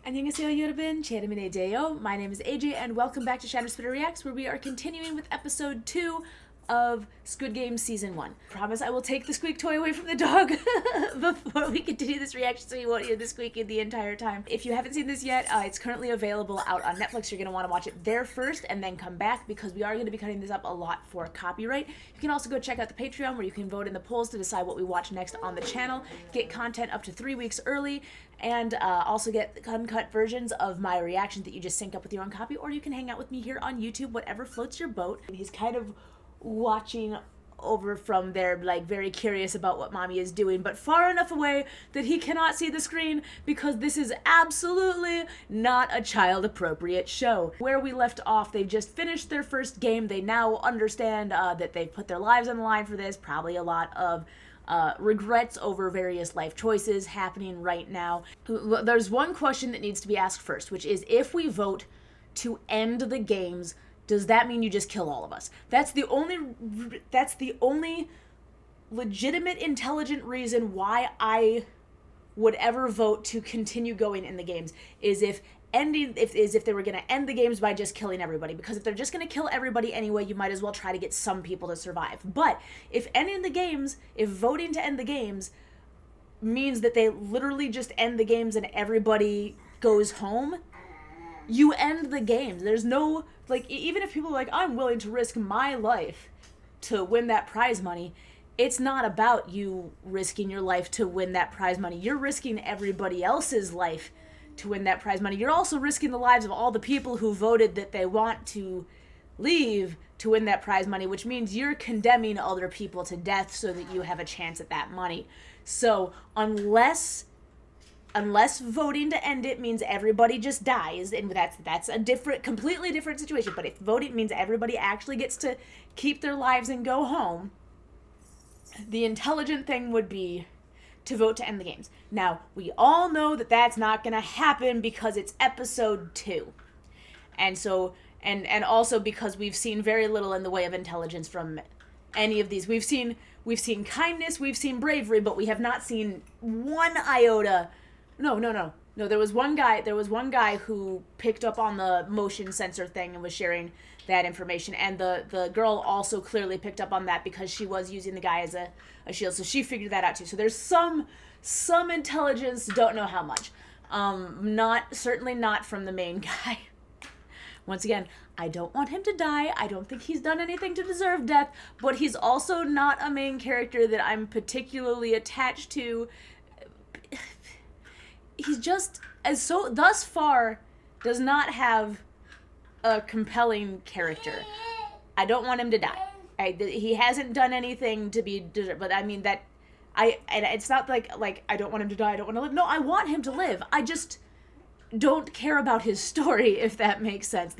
안녕하세요 여러분, 제르미네제요. My name is AJ and welcome back to Shadow Spitter Reacts, where we are continuing with episode 2 of Squid Game Season 1. Promise I will take the squeak toy away from the dog before we continue this reaction so you won't hear the squeaking the entire time. If you haven't seen this yet, it's currently available out on Netflix. You're going to want to watch it there first and then come back because we are going to be cutting this up a lot for copyright. You can also go check out the Patreon where you can vote in the polls to decide what we watch next on the channel, get content up to 3 weeks early, and also get uncut versions of my reactions that you just sync up with your own copy, or you can hang out with me here on YouTube, whatever floats your boat. And he's kind of watching over from there, like very curious about what mommy is doing, but far enough away that he cannot see the screen because this is absolutely not a child-appropriate show. Where we left off, they've just finished their first game. They now understand that they've put their lives on the line for this, probably a lot of regrets over various life choices happening right now. There's one question that needs to be asked first, which is, if we vote to end the games, does that mean you just kill all of us? That's the only legitimate, intelligent reason why I would ever vote to continue going in the games, is if they were going to end the games by just killing everybody. Because if they're just going to kill everybody anyway, you might as well try to get some people to survive. But if voting to end the games means that they literally just end the games and everybody goes home, you end the games. There's no, like, even if people are like, I'm willing to risk my life to win that prize money, it's not about you risking your life to win that prize money. You're risking everybody else's life to win that prize money. You're also risking the lives of all the people who voted that they want to leave to win that prize money, which means you're condemning other people to death so that you have a chance at that money. So unless voting to end it means everybody just dies, and that's a completely different situation. But if voting means everybody actually gets to keep their lives and go home, the intelligent thing would be to vote to end the games. Now, we all know that that's not going to happen because it's episode 2. And so, and also because we've seen very little in the way of intelligence from any of these. We've seen kindness, we've seen bravery, but we have not seen one iota. No. There was one guy who picked up on the motion sensor thing and was sharing that information, and the girl also clearly picked up on that because she was using the guy as a shield, so she figured that out too. So there's some intelligence, don't know how much. Certainly not from the main guy. Once again, I don't want him to die. I don't think he's done anything to deserve death, but he's also not a main character that I'm particularly attached to. He's just, thus far, does not have a compelling character. I don't want him to die. He hasn't done anything to be deserved, but I mean that, it's not like I don't want him to die, I don't want to live. No, I want him to live. I just don't care about his story, if that makes sense.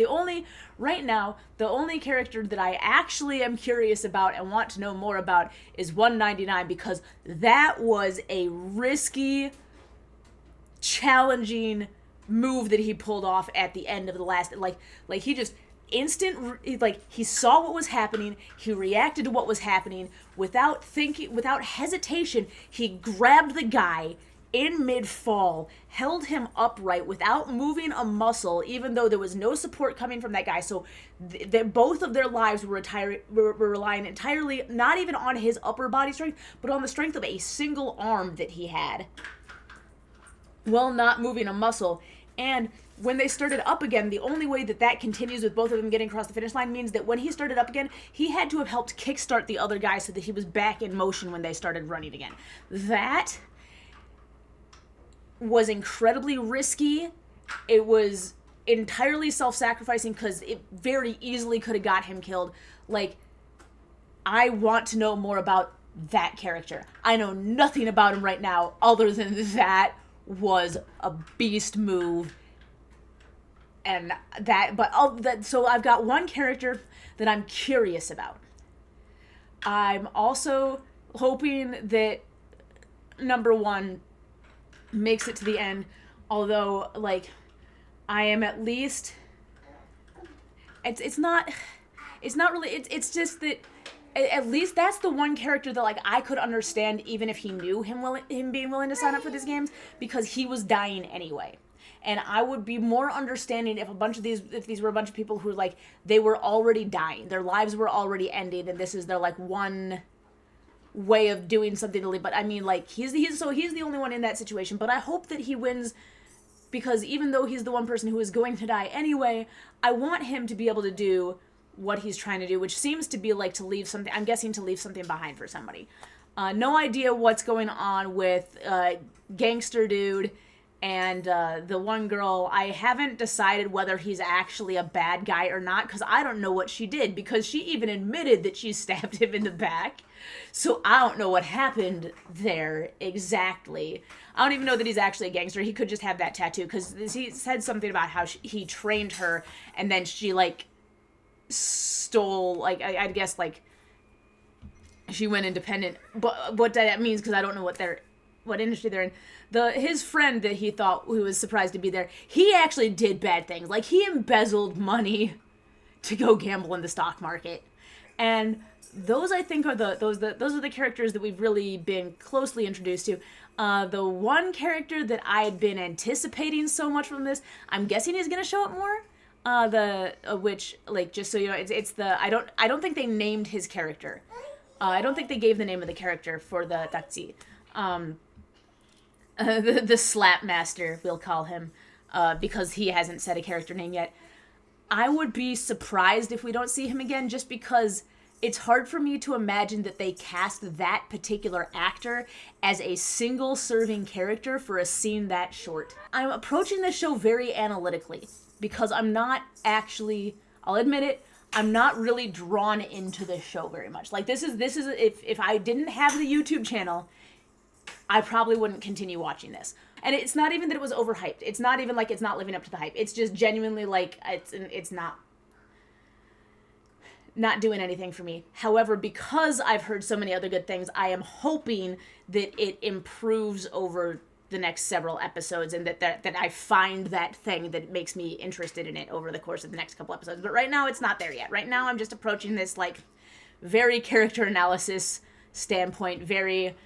Right now, the only character that I actually am curious about and want to know more about is 199, because that was a risky, challenging move that he pulled off at the end of the last, he just he saw what was happening, he reacted to what was happening without thinking, without hesitation. He grabbed the guy in mid-fall, held him upright without moving a muscle, even though there was no support coming from that guy. So both of their lives were relying entirely, not even on his upper body strength, but on the strength of a single arm that he had, while not moving a muscle. And when they started up again, the only way that continues with both of them getting across the finish line means that when he started up again, he had to have helped kickstart the other guy so that he was back in motion when they started running again. That was incredibly risky. It was entirely self-sacrificing because it very easily could have got him killed. I want to know more about that character. I know nothing about him right now other than that was a beast move. And so I've got one character that I'm curious about. I'm also hoping that number 1 makes it to the end, although I am at least, it's not really, it's just that at least that's the one character that I could understand even if he knew him being willing to sign up for these games, because he was dying anyway. And I would be more understanding if these were a bunch of people who like they were already dying, their lives were already ending, and this is their like one way of doing something to leave. But I mean, like he's the only one in that situation. But I hope that he wins, because even though he's the one person who is going to die anyway, I want him to be able to do what he's trying to do, which seems to be like to leave something. I'm guessing to leave something behind for somebody. No idea what's going on with gangster dude and the one girl. I haven't decided whether he's actually a bad guy or not, because I don't know what she did, because she even admitted that she stabbed him in the back. So I don't know what happened there exactly. I don't even know that he's actually a gangster. He could just have that tattoo, because he said something about how he trained her, and then she, like, stole, like, I guess, like, she went independent. But what that means, because I don't know what industry they're in. His friend that he thought, who was surprised to be there, he actually did bad things. Like, he embezzled money to go gamble in the stock market. And those, I think, are those are the characters that we've really been closely introduced to. The one character that I had been anticipating so much from this, I'm guessing he's gonna show up more. Which, like, just so you know, it's the I don't think they named his character. I don't think they gave the name of the character for the Tatsi. The Slap Master, we'll call him, because he hasn't said a character name yet. I would be surprised if we don't see him again, just because it's hard for me to imagine that they cast that particular actor as a single serving character for a scene that short. I'm approaching this show very analytically, because I'm not actually, I'll admit it, I'm not really drawn into this show very much. Like, this is if I didn't have the YouTube channel, I probably wouldn't continue watching this. And it's not even that it was overhyped. It's not even like it's not living up to the hype. It's just genuinely like it's not doing anything for me. However, because I've heard so many other good things, I am hoping that it improves over the next several episodes, and that I find that thing that makes me interested in it over the course of the next couple episodes. But right now, it's not there yet. Right now, I'm just approaching this, like, very character analysis standpoint, very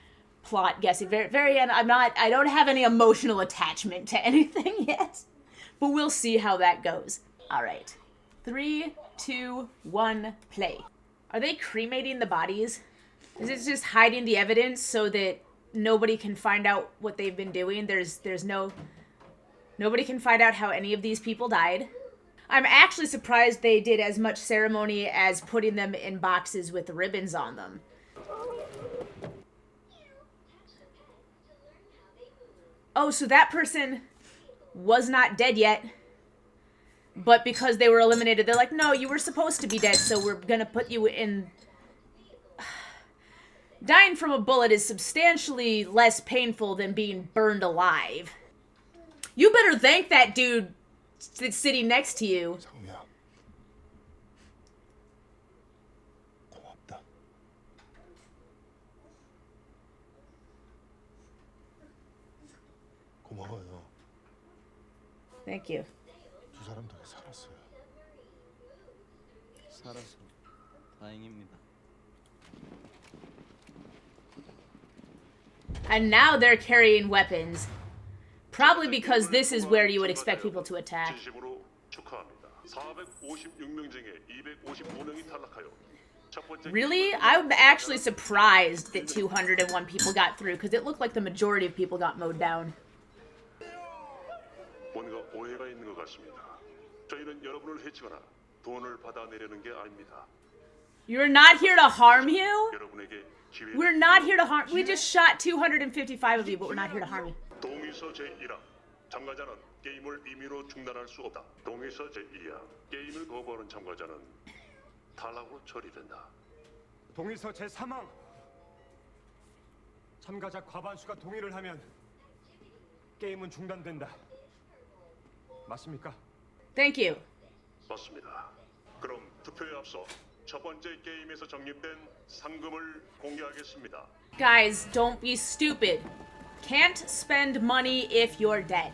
plot guessing, very, and I don't have any emotional attachment to anything yet. But we'll see how that goes. All right. 3, 2, 1, play. Are they cremating the bodies? Is it just hiding the evidence so that nobody can find out what they've been doing? Nobody can find out how any of these people died. I'm actually surprised they did as much ceremony as putting them in boxes with ribbons on them. Oh, so that person was not dead yet, but because they were eliminated, they're like, no, you were supposed to be dead, so we're gonna put you in. Dying from a bullet is substantially less painful than being burned alive. You better thank that dude that's sitting next to you. 성미야, 고맙다. 고마워요. Thank you. 두 사람 덕에 살았어요. 살아서 다행입니다. And now they're carrying weapons. Probably because this is where you would expect people to attack. 진심으로 축하합니다. 456명 중에 255명이 탈락하여 첫 번째 Really? I'm actually surprised that 201 people got through, because it looked like the majority of people got mowed down. 뭔가 오해가 있는 것 같습니다. 저희는 여러분을 해치거나 돈을 받아내려는 게 아닙니다. You're not here to harm you? 여러분에게 기회를 We're not here to harm. We just shot 255 of you, but we're not here to harm you. 동의서 제1항 참가자는 게임을 임의로 중단할 수 없다. 동의서 제2항 게임을 거부하는 참가자는 탈락으로 처리된다. 동의서 제3항 참가자 과반수가 동의를 하면 게임은 중단된다. 맞습니까? Thank you. 맞습니다. 그럼 투표에 앞서 첫 번째 게임에서 적립된 상금을 공개하겠습니다. Guys, don't be stupid. Can't spend money if you're dead.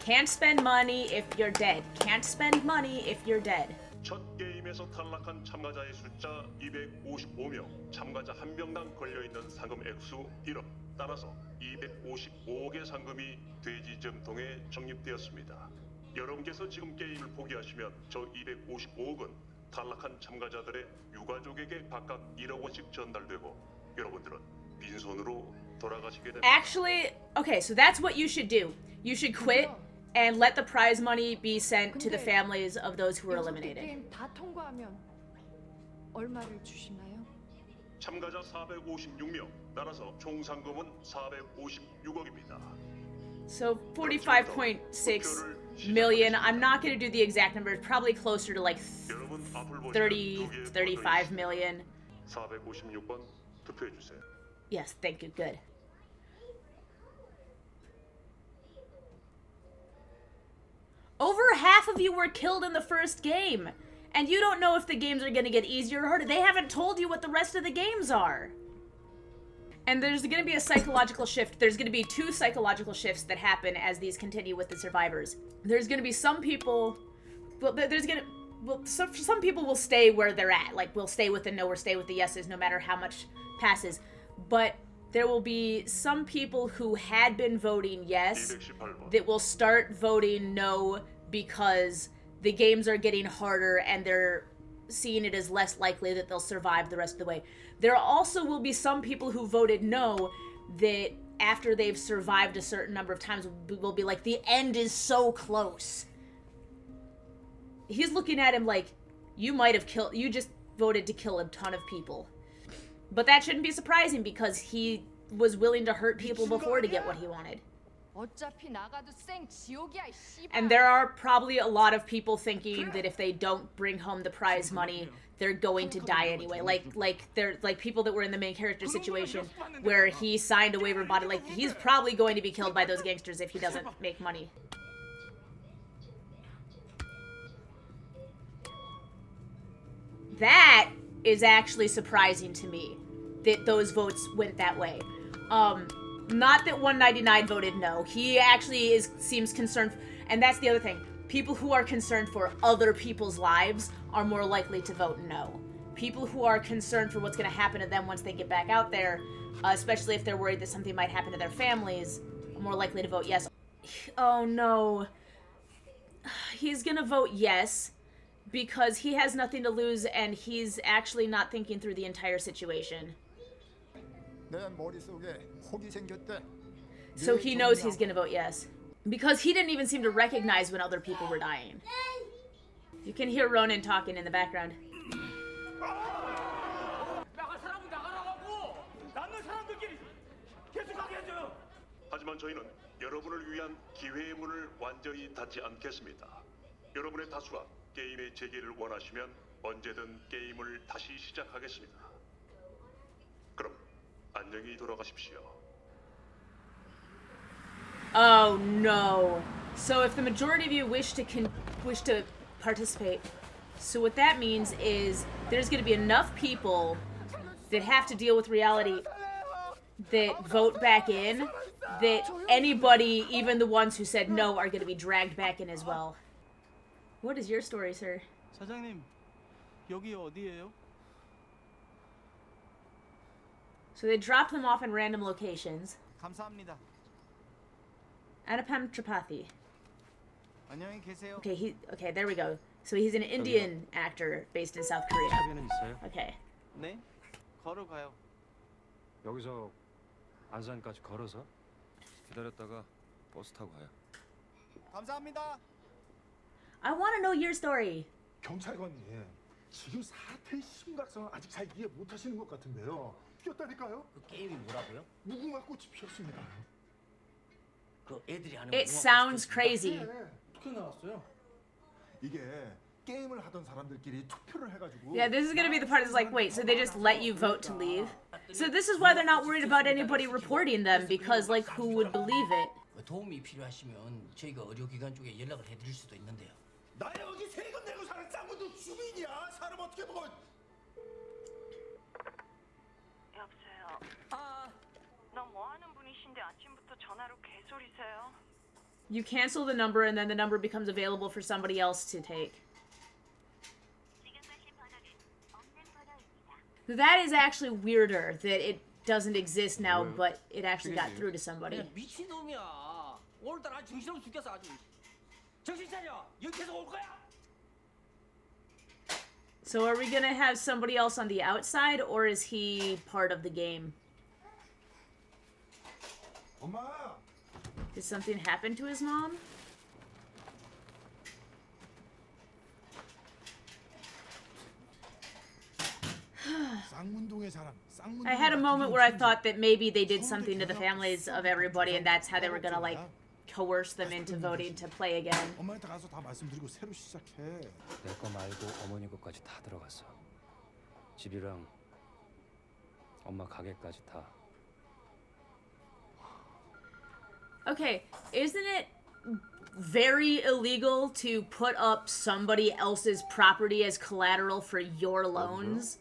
Can't spend money if you're dead. Can't spend money if you're dead. 첫 게임에서 탈락한 참가자의 숫자 255명, 참가자 한 명당 걸려있는 상금 액수 1억. 따라서 255억의 상금이 돼지점통에 적립되었습니다. 여러분께서 지금 게임을 포기하시면 저 255억은 탈락한 참가자들의 유가족에게 각각 1억 원씩 전달되고 여러분들은 빈손으로 돌아가시게 됩니다. Actually, okay, so that's what you should do. You should quit and let the prize money be sent to the families of those who were eliminated. 게임 다 통과하면 얼마를 주시나요? 참가자 456명, 따라서 총 상금은 456억입니다. So 45.6 million. I'm not going to do the exact number. It's probably closer to like 30, 35 million. 456번 투표해 주세요. Yes, thank you. Good. Over half of you were killed in the first game. And you don't know if the games are going to get easier or harder. They haven't told you what the rest of the games are. And there's going to be a psychological shift. There's going to be 2 psychological shifts that happen as these continue with the survivors. There's going to be some people... Well, there's going to... Well, some people will stay where they're at. Like, we'll stay with the no or stay with the yeses no matter how much passes. But there will be some people who had been voting yes that will start voting no because the games are getting harder and they're seeing it as less likely that they'll survive the rest of the way. There also will be some people who voted no that after they've survived a certain number of times will be like, the end is so close. He's looking at him like, you just voted to kill a ton of people. But that shouldn't be surprising because he was willing to hurt people before to get what he wanted. And there are probably a lot of people thinking that if they don't bring home the prize money, they're going to die anyway. Like people that were in the main character situation where he signed a waiver body. Like, he's probably going to be killed by those gangsters if he doesn't make money. That is actually surprising to me, that those votes went that way. Not that 199 voted no. He actually seems concerned, and that's the other thing. People who are concerned for other people's lives are more likely to vote no. People who are concerned for what's going to happen to them once they get back out there, especially if they're worried that something might happen to their families, are more likely to vote yes. Oh no. He's going to vote yes because he has nothing to lose and he's actually not thinking through the entire situation. So he knows he's gonna vote yes. Because he didn't even seem to recognize when other people were dying. You can hear Ronan talking in the background. 하지만 저희는 여러분을 위한 기회의 문을 완전히 닫지 않겠습니다. 여러분의 다수가 게임의 재개를 원하시면 언제든 게임을 다시 시작하겠습니다. 그럼 안녕히 돌아가십시오. Oh no. So if the majority of you wish to participate, so what that means is there's going to be enough people that have to deal with reality that vote back in, that anybody, even the ones who said no, are going to be dragged back in as well. What is your story, sir? 사장님, 여기 어디예요? So they drop them off in random locations. 감사합니다. Anupam Tripathi. 안녕히 계세요. Okay, there we go. So he's an Indian actor based in South Korea. 차비는 있어요? Okay. 네, 걸어가요. 여기서 안산까지 걸어서 기다렸다가 버스 타고 가요. 감사합니다. I want to know your story. 경찰관님, 지금 사태의 심각성을 아직 잘 이해 못하시는 것 같은데요. 피었다니까요? 그 게임이 뭐라고요? 무궁화 꽃이 피었습니다. 그 애들이 하는 It sounds crazy. 어떻게 나왔어요? 이게 게임을 하던 사람들끼리 투표를 해가지고. Yeah, this is gonna be the part that's like, wait, so they just let you vote to leave? So this is why they're not worried about anybody reporting them, because, like, who would believe it? 도움이 필요하시면 저희가 의료기관 쪽에 연락을 해드릴 수도 있는데요. 나 여기 세금 내고 사는 짱구도 주민이야. 사람 어떻게 보면. 여보세요. 나 뭐 하는 분이신데 아침부터 전화로 개소리세요? You cancel the number and then the number becomes available for somebody else to take. That is actually weirder, that doesn't exist now, but it actually got through to somebody. 야, 미친놈이야. 오늘따라 정신없어 죽겠어 아주. 정신 차려. 여기 계속 올 거야. So are we gonna have somebody else on the outside, or is he part of the game? 엄마! Did something happen to his mom? 쌍문동의 사람, 쌍문동. I had a moment where I thought that maybe they did something to the families of everybody, and that's how they were gonna, like, coerce them into voting to play again. 엄마한테 가서 다 말씀드리고 새로 시작해. 내 거 말고 어머니 것까지 다 들어갔어. 집이랑 엄마 가게까지 다. Okay, isn't it very illegal to put up somebody else's property as collateral for your loans?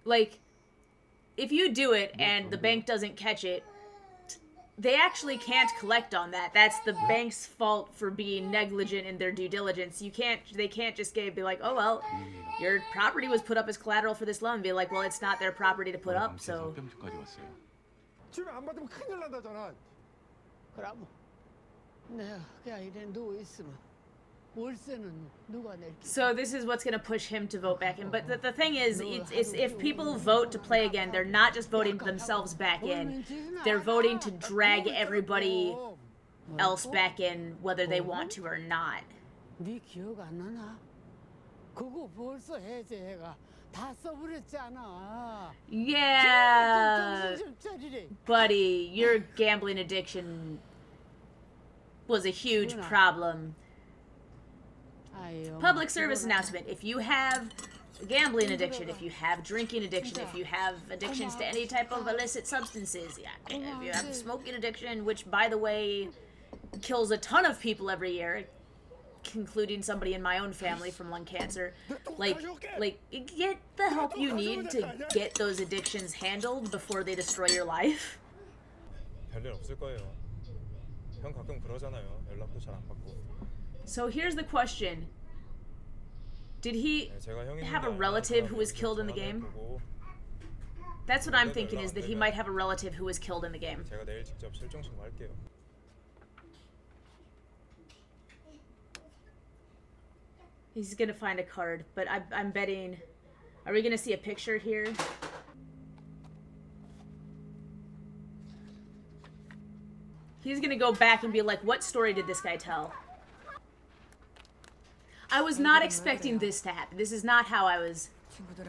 Like, if you do it and the bank doesn't catch it, they actually can't collect on that. That's the bank's fault for being negligent in their due diligence. They can't just be like, oh well, your property was put up as collateral for this loan. Be like, well, it's not their property to put up, so. 지금 안 받으면 큰일 난다잖아. 그럼 내가 그냥 이래 누워 있으면 월세는 누가 낼지. So this is what's going to push him to vote back in. But the thing is, it's if people vote to play again, they're not just voting themselves back in. They're voting to drag everybody else back in, whether they want to or not. 네 기억 안 나나? 그거 벌써 해제해가 다 써버렸잖아. Yeah, 정신 좀 차리래. buddy, your gambling addiction was a huge problem. Public service announcement. If you have a gambling addiction, if you have drinking addiction, if you have addictions to any type of illicit substances, yeah, if you have smoking addiction, which, by the way, kills a ton of people every year, including somebody in my own family from lung cancer, like get the help you need to get those addictions handled before they destroy your life. 별일 없을 거예요. 형 가끔 그러잖아요. 연락도 잘 안 받고. So here's the question. Did he have a relative who was killed in the game? That's what I'm thinking, is that he might have a relative who was killed in the game. 제가 내일 직접 실종 신고할게요. He's gonna find a card, but I'm betting... Are we gonna see a picture here? He's gonna go back and be like, what story did this guy tell? I was not expecting this to happen. This is not how I was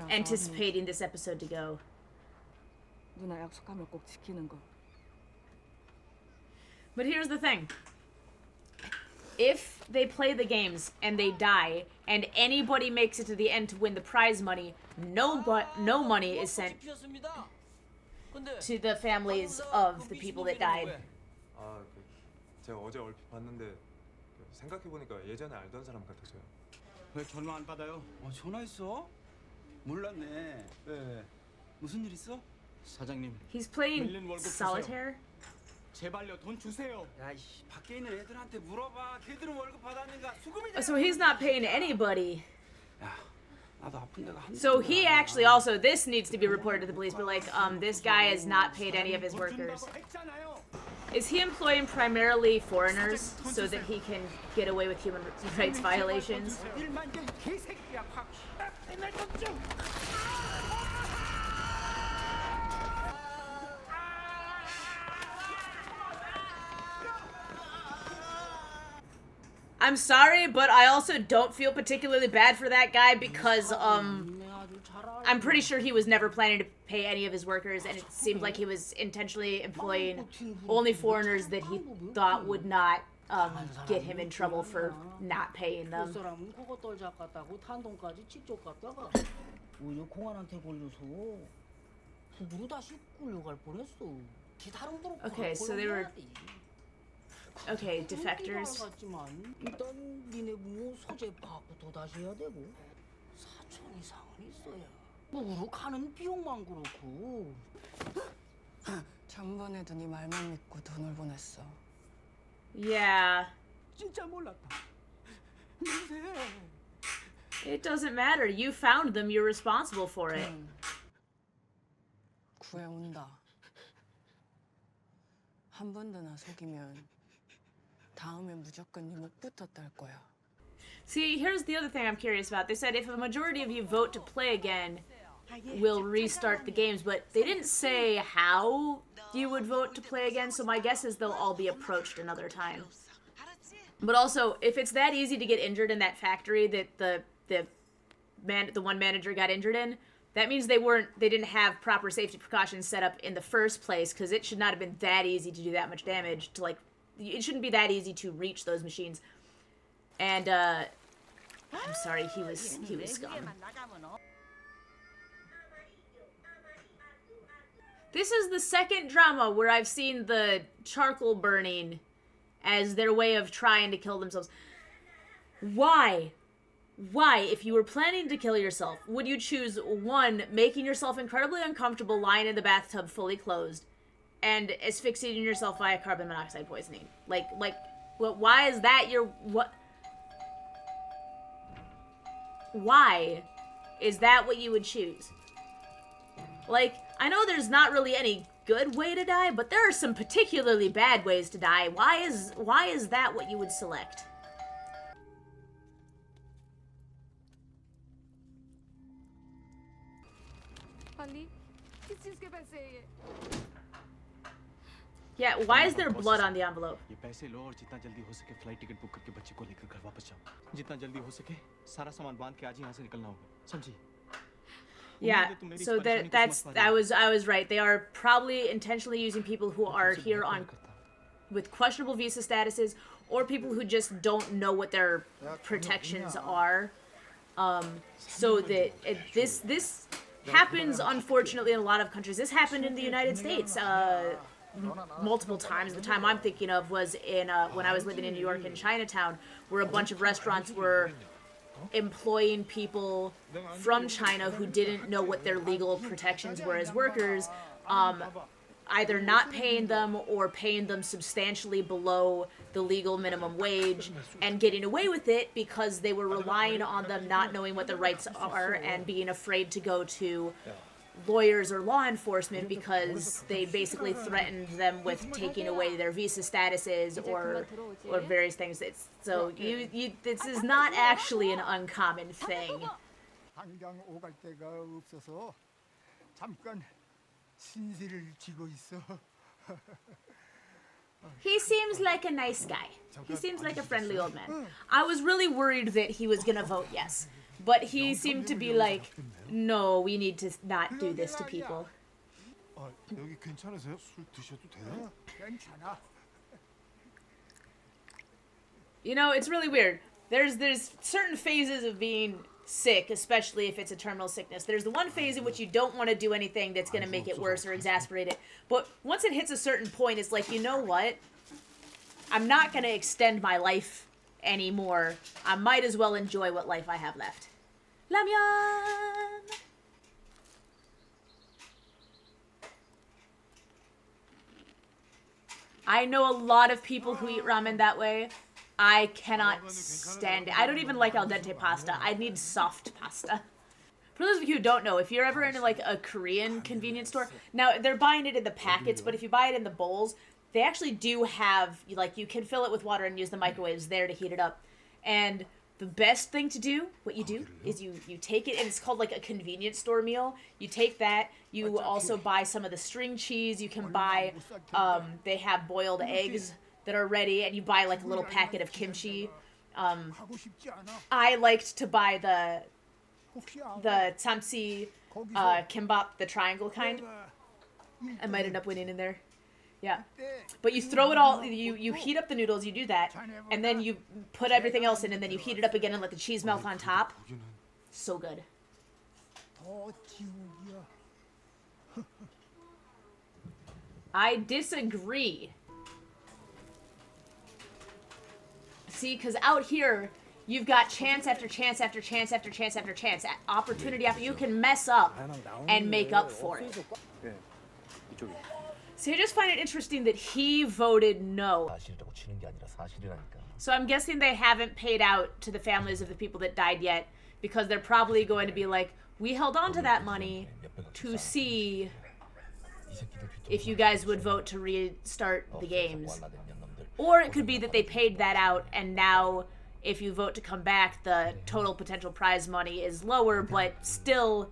anticipating this episode to go. 누나 약속하면 꼭 지키는 거. But here's the thing. If they play the games and they die, and anybody makes it to the end to win the prize money, no money is sent to the families of the people that died. 아, 제가 어제 얼핏 봤는데 생각해 보니까 예전에 알던 사람 같아서요. 왜 전화 안 받아요? 전화했어? 몰랐네. 왜? 무슨 일 있어? 사장님. He's playing solitaire. 제발요, 돈 주세요. 야이씨, 밖에 있는 애들한테 물어봐. 걔들은 월급 받았는가? 수금이잖아. So he's not paying anybody. 야, 나도 아픈 데가 한. So he actually also, this needs to be reported to the police, but like, this guy has not paid any of his workers. Is he employing primarily foreigners so that he can get away with human rights violations? I'm sorry, but I also don't feel particularly bad for that guy because, I'm pretty sure he was never planning to pay any of his workers, and it seemed like he was intentionally employing only foreigners that he thought would not, get him in trouble for not paying them. Okay, so they were... Okay, defectors. 일단 니네 부모 소재 파악부터 다시 해야 되고 4천 이상은 있어야 뭐로 가는 비용만 그렇고. 전번에도 네 말만 믿고 돈을 보냈어. Yeah. 진짜 몰랐다. It doesn't matter. You found them. You're responsible for it. 구해온다. 한 번 더 나 속이면 다음엔 무조건 네 목부터 딸 거야. See, here's the other thing I'm curious about. They said if a majority of you vote to play again, we'll restart the games, but they didn't say how you would vote to play again, so my guess is they'll all be approached another time. But also, if it's that easy to get injured in that factory that the one manager got injured in, that means they didn't have proper safety precautions set up in the first place, because it should not have been that easy to do that much damage to, like, it shouldn't be that easy to reach those machines. And I'm sorry, he was scum. This is the second drama where I've seen the charcoal burning as their way of trying to kill themselves. Why? Why, if you were planning to kill yourself, would you choose, one, making yourself incredibly uncomfortable lying in the bathtub fully closed, and asphyxiating yourself via carbon monoxide poisoning? Like, why is that your, what? Why is that what you would choose? Like, I know there's not really any good way to die, but there are some particularly bad ways to die. Why is that what you would select? Yeah, why is there blood on the envelope? ये पैसे लो और जितना जल्दी हो सके flight ticket book करके बच्चे को लेकर घर वापस जाओ। जितना जल्दी हो सके सारा सामान बांध के आज ही यहाँ से निकलना होगा। समझी? Yeah, so that's I was right. They are probably intentionally using people who are here on with questionable visa statuses, or people who just don't know what their protections are. So that this happens, unfortunately, in a lot of countries. This happened in the United States multiple times. The time I'm thinking of was in when I was living in New York in Chinatown, where a bunch of restaurants were employing people from China who didn't know what their legal protections were as workers, either not paying them or paying them substantially below the legal minimum wage, and getting away with it because they were relying on them not knowing what their rights are and being afraid to go to lawyers or law enforcement because they basically threatened them with taking away their visa statuses or various things. So this is not actually an uncommon thing. 당장 오갈 데가 없어서 잠깐 신세를 지고 있어. He seems like a nice guy. He seems like a friendly old man. I was really worried that he was gonna vote yes, but he seemed to be like, no, we need to not do this to people. 여기 괜찮으세요? 술 드셔도 돼요? 괜찮아. You know, it's really weird. There's certain phases of being sick, especially if it's a terminal sickness. There's the one phase in which you don't want to do anything that's going to make it worse or exacerbate it. But once it hits a certain point, it's like, you know what? I'm not going to extend my life anymore. I might as well enjoy what life I have left. Ramyeon! I know a lot of people who eat ramen that way. I cannot stand it. I don't even like al dente pasta. I need soft pasta. For those of you who don't know, if you're ever in like a Korean convenience store, now they're buying it in the packets, but if you buy it in the bowls, they actually do have, like, you can fill it with water and use the microwaves there to heat it up. And the best thing to do, what you do, is you take it, and it's called like a convenience store meal. You take that, you also buy some of the string cheese, you can buy, they have boiled eggs that are ready, and you buy like a little packet of kimchi. I liked to buy the samsi kimbap, the triangle kind. I might end up winning in there. Yeah. But you throw it all, you heat up the noodles, you do that, and then you put everything else in, and then you heat it up again and let the cheese melt on top. So good. I disagree. See, because out here, you've got chance after chance after chance after chance after chance, opportunity after you can mess up and make up for it. See, I just find it interesting that he voted no. So I'm guessing they haven't paid out to the families of the people that died yet, because they're probably going to be like, we held on to that money to see if you guys would vote to restart the games. Or it could be that they paid that out, and now if you vote to come back, the total potential prize money is lower, but still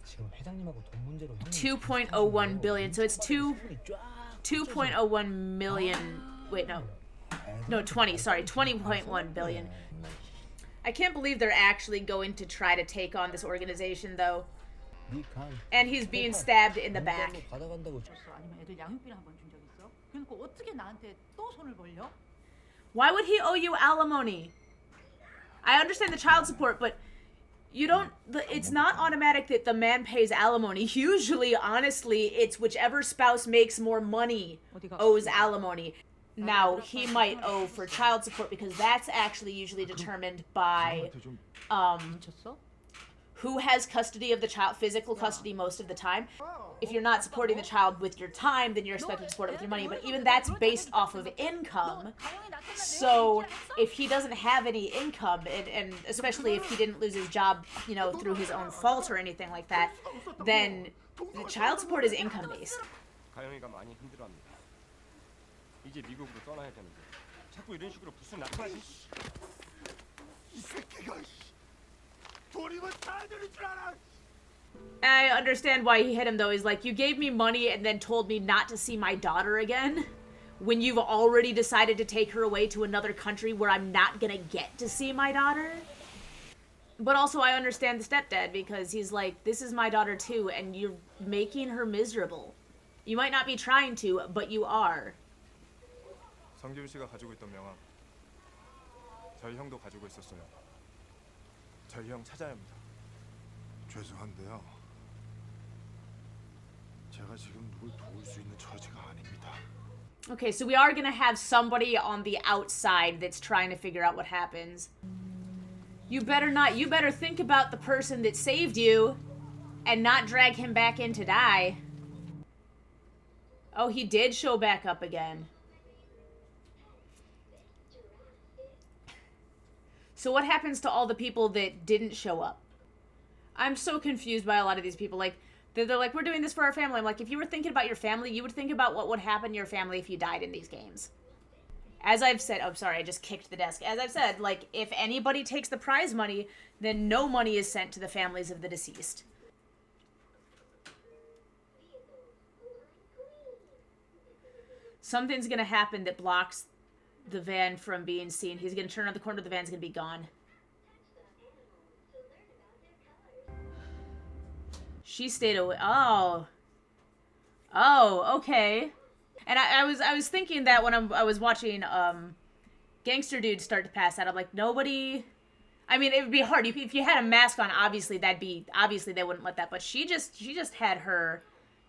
2.01 billion. So it's 2.01 million. Wait, no, 20.1 billion. I can't believe they're actually going to try to take on this organization, though. And he's being stabbed in the back. Why would he owe you alimony? I understand the child support, but you don't. It's not automatic that the man pays alimony. Usually, honestly, it's whichever spouse makes more money owes alimony. Now, he might owe for child support because that's actually usually determined by who has custody of the child, physical custody most of the time. If you're not supporting the child with your time, then you're expected to support it with your money. But even that's based off of income. So if he doesn't have any income, and especially if he didn't lose his job, you know, through his own fault or anything like that, then the child support is income based. 가영이가 많이 힘들어합니다. 이제 미국으로 떠나야 되는데 자꾸 이런 식으로 부스 나타나지. 이 새끼가 돈이면 다 되는 줄 알아. I understand why he hit him, though. He's like, you gave me money and then told me not to see my daughter again when you've already decided to take her away to another country where I'm not gonna get to see my daughter. But also I understand the stepdad because he's like, this is my daughter too, and you're making her miserable. You might not be trying to, but you are. 성규 씨가 가지고 있던 명함 저희 형도 가지고 있었어요. 저희 형 찾아야 합니다. 죄송한데요. 제가 지금 누굴 도울 수 있는 처지가 아닙니다. Okay, so we are gonna have somebody on the outside that's trying to figure out what happens. You better think about the person that saved you and not drag him back in to die. Oh, he did show back up again. So what happens to all the people that didn't show up? I'm so confused by a lot of these people. Like, they're like, we're doing this for our family. I'm like, if you were thinking about your family, you would think about what would happen to your family if you died in these games. As I've said, oh, sorry, I just kicked the desk. As I've said, like, if anybody takes the prize money, then no money is sent to the families of the deceased. Something's gonna happen that blocks the van from being seen. He's gonna turn around the corner, the van's gonna be gone. She stayed away. Oh, okay. And I was thinking that when I was watching Gangster Dude start to pass out, I'm like, nobody. I mean, it would be hard if you had a mask on. Obviously, they wouldn't let that. But she just had her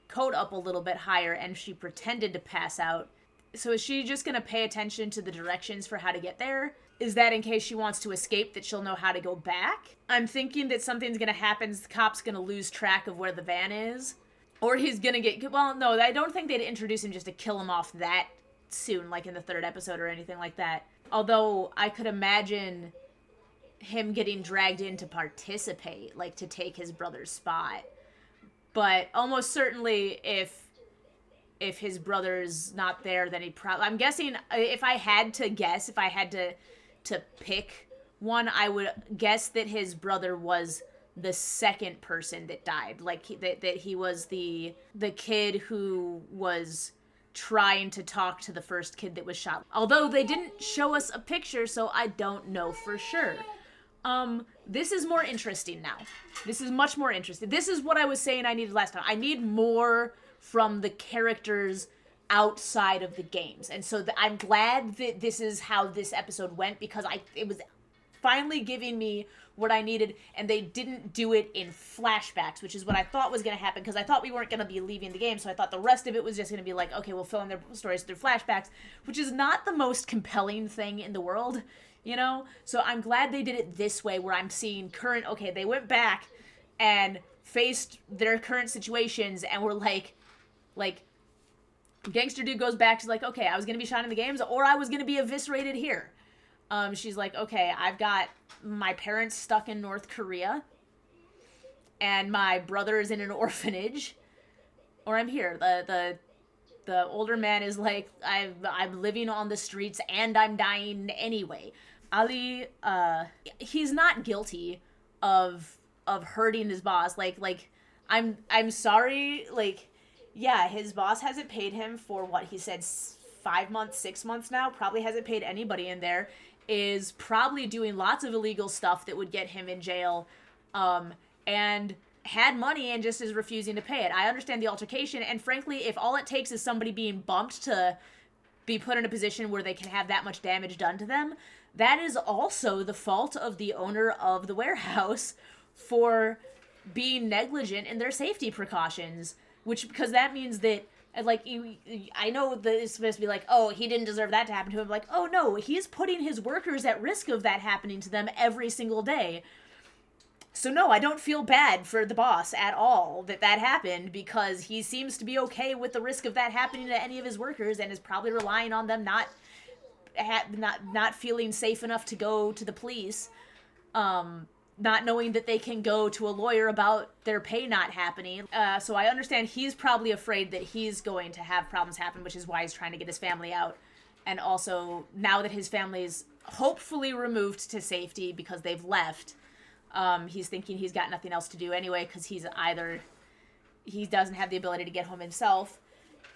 coat up a little bit higher, and she pretended to pass out. So is she just gonna pay attention to the directions for how to get there? Is that in case she wants to escape, that she'll know how to go back? I'm thinking that something's gonna happen. The cop's gonna lose track of where the van is. Or he's gonna get... Well, no, I don't think they'd introduce him just to kill him off that soon, like in the 3rd episode or anything like that. Although, I could imagine him getting dragged in to participate, like to take his brother's spot. But almost certainly, if his brother's not there, then he'd probably... I'm guessing, if I had to guess, if I had to pick one, I would guess that his brother was the second person that died. Like, that he was the kid who was trying to talk to the first kid that was shot. Although they didn't show us a picture, so I don't know for sure. This is more interesting now. This is much more interesting. This is what I was saying I needed last time. I need more from the characters outside of the games. And so I'm glad that this is how this episode went, because it was finally giving me what I needed, and they didn't do it in flashbacks, which is what I thought was going to happen, because I thought we weren't going to be leaving the game, so I thought the rest of it was just going to be like, okay, we'll fill in their stories through flashbacks, which is not the most compelling thing in the world, you know? So I'm glad they did it this way, where I'm seeing okay, they went back and faced their current situations, and were like, Gangster Dude goes back, she's like, okay, I was going to be shot in the games, or I was going to be eviscerated here. She's like, okay, I've got my parents stuck in North Korea, and my brother is in an orphanage, or I'm here. The older man is like, I'm living on the streets and I'm dying anyway. Ali, he's not guilty of hurting his boss. Like I'm sorry. Like, yeah, his boss hasn't paid him for what he said 5 months, 6 months now. Probably hasn't paid anybody in there. Is probably doing lots of illegal stuff that would get him in jail. And had money and just is refusing to pay it. I understand the altercation, and frankly, if all it takes is somebody being bumped to be put in a position where they can have that much damage done to them, that is also the fault of the owner of the warehouse for being negligent in their safety precautions, because that means that, like, I know that it's supposed to be like, oh, he didn't deserve that to happen to him. Like, oh no, he's putting his workers at risk of that happening to them every single day. So no, I don't feel bad for the boss at all that happened, because he seems to be okay with the risk of that happening to any of his workers and is probably relying on them not feeling safe enough to go to the police, not knowing that they can go to a lawyer about their pay not happening. So I understand he's probably afraid that he's going to have problems happen, which is why he's trying to get his family out. And also, now that his family's hopefully removed to safety because they've left, he's thinking he's got nothing else to do anyway, because he doesn't have the ability to get home himself,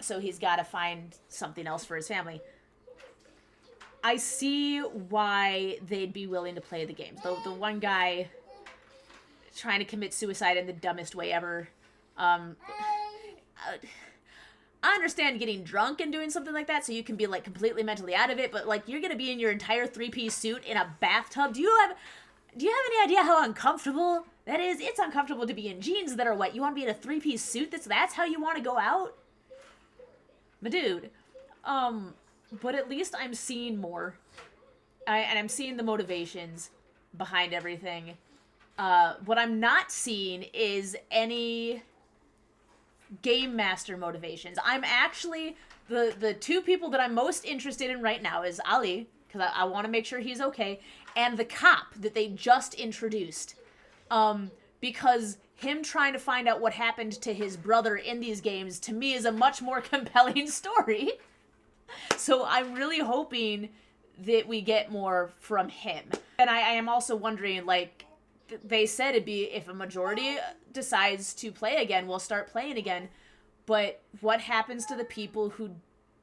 so he's got to find something else for his family. I see why they'd be willing to play the games. The one guy trying to commit suicide in the dumbest way ever. I understand getting drunk and doing something like that so you can be, like, completely mentally out of it, but, like, you're gonna be in your entire three-piece suit in a bathtub. Do you have any idea how uncomfortable that is? It's uncomfortable to be in jeans that are wet. You want to be in a three-piece suit that's how you want to go out? My dude. But at least I'm seeing more. And I'm seeing the motivations behind everything. What I'm not seeing is any game master motivations. I'm actually... The two people that I'm most interested in right now is Ali, because I want to make sure he's okay, and the cop that they just introduced. Because him trying to find out what happened to his brother in these games, to me, is a much more compelling story. So I'm really hoping that we get more from him. And I am also wondering, like, they said it'd be, if a majority decides to play again, we'll start playing again. But what happens to the people who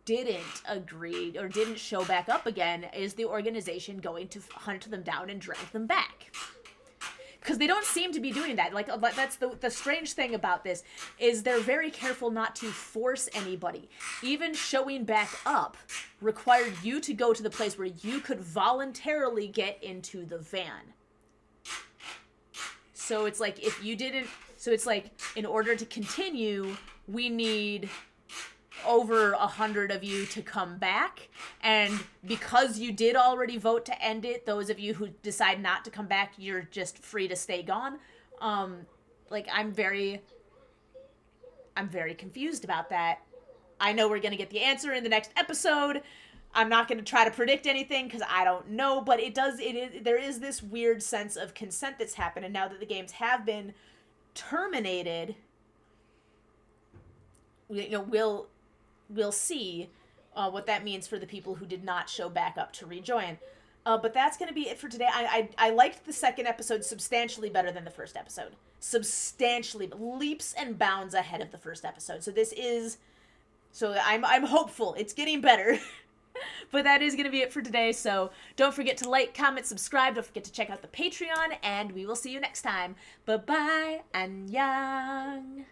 didn't agree or didn't show back up again? Is the organization going to hunt them down and drag them back? Because they don't seem to be doing that. Like, that's the strange thing about this, is they're very careful not to force anybody. Even showing back up required you to go to the place where you could voluntarily get into the van. So it's like, if you didn't... So it's like, in order to continue, we need over 100 of you to come back, and because you did already vote to end it, those of you who decide not to come back, you're just free to stay gone. Like, I'm very confused about that. I know we're gonna get the answer in the next episode. I'm not gonna try to predict anything because I don't know, but there is this weird sense of consent that's happened, and now that the games have been terminated, we'll see what that means for the people who did not show back up to rejoin. But that's going to be it for today. I liked the second episode substantially better than the first episode. Substantially. Leaps and bounds ahead of the first episode. So I'm hopeful. It's getting better. But that is going to be it for today. So don't forget to like, comment, subscribe. Don't forget to check out the Patreon. And we will see you next time. Bye-bye. Annyeong.